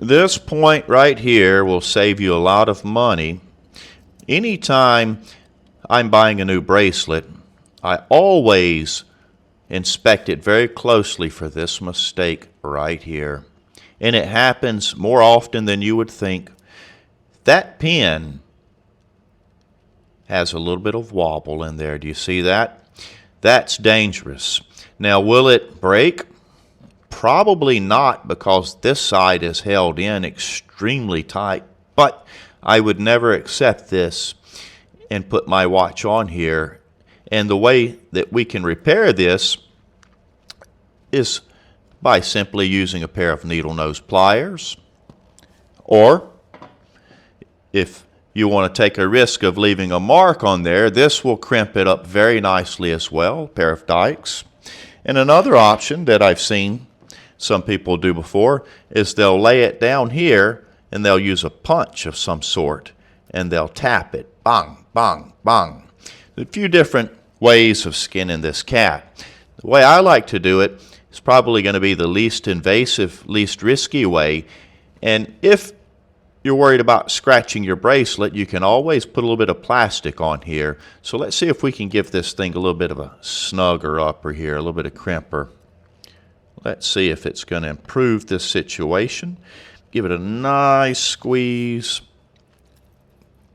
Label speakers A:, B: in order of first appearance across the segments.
A: This point right here will save you a lot of money. Anytime I'm buying a new bracelet, I always inspect it very closely for this mistake right here. And it happens more often than you would think. That pin has a little bit of wobble in there. Do you see that? That's dangerous. Now, will it break? Probably not, because this side is held in extremely tight. But I would never accept this and put my watch on here. And the way that we can repair this is by simply using a pair of needle nose pliers, or if you want to take a risk of leaving a mark on there, this will crimp it up very nicely as well, a pair of dikes. And another option that I've seen some people do before is they'll lay it down here and they'll use a punch of some sort and they'll tap it, bang, bang, bang. A few different ways of skinning this cat. The way I like to do it is probably going to be the least invasive, least risky way. And if you're worried about scratching your bracelet, you can always put a little bit of plastic on here. So let's see if we can give this thing a little bit of a snugger upper here, a little bit of crimper. Let's see if it's going to improve this situation. Give it a nice squeeze.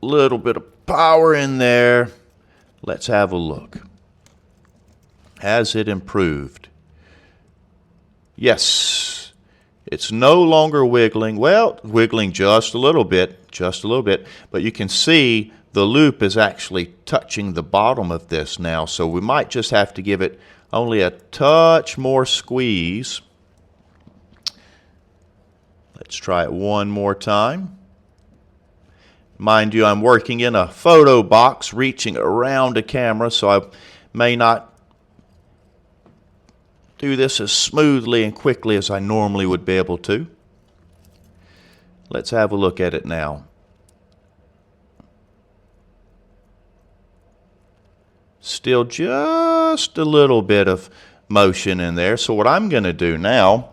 A: Little bit of power in there. Let's have a look. Has it improved? Yes. It's no longer wiggling. Well, wiggling just a little bit, but you can see the loop is actually touching the bottom of this now, so we might just have to give it only a touch more squeeze. Let's try it one more time. Mind you, I'm working in a photo box, reaching around the camera, so I may not do this as smoothly and quickly as I normally would be able to. Let's have a look at it now. Still just a little bit of motion in there. So what I'm going to do now,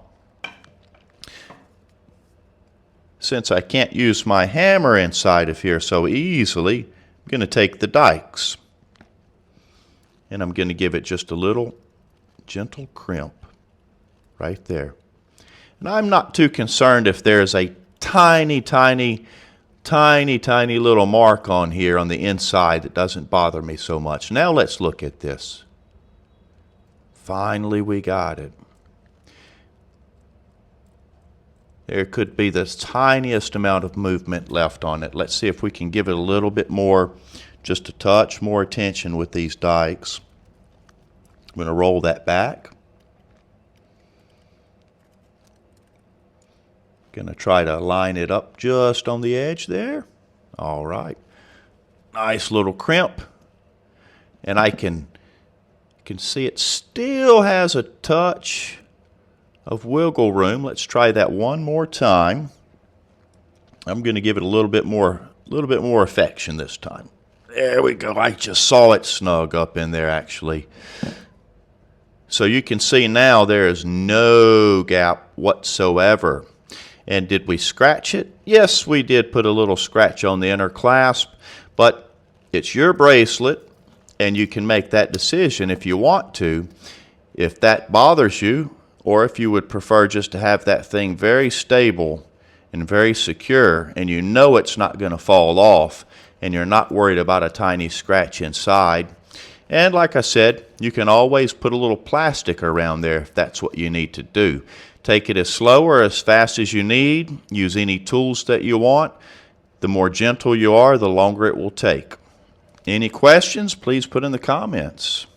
A: since I can't use my hammer inside of here so easily, I'm going to take the dikes and I'm going to give it just a little gentle crimp right there. And I'm not too concerned if there's a tiny little mark on here on the inside. That doesn't bother me so much. Now let's look at this. Finally we got it. There could be the tiniest amount of movement left on it. Let's see if we can give it a little bit more, just a touch more attention with these dikes. I'm going to roll that back. Going to try to line it up just on the edge there. All right. Nice little crimp. And I can see it still has a touch of wiggle room. Let's try that one more time. I'm going to give it a little bit more affection this time. There we go. I just saw it snug up in there actually. So you can see now there is no gap whatsoever. And did we scratch it? Yes, we did put a little scratch on the inner clasp, but it's your bracelet and you can make that decision if you want to. If that bothers you, or if you would prefer just to have that thing very stable and very secure and you know it's not going to fall off and you're not worried about a tiny scratch inside. And like I said, you can always put a little plastic around there if that's what you need to do. Take it as slow or as fast as you need. Use any tools that you want. The more gentle you are, the longer it will take. Any questions, please put in the comments.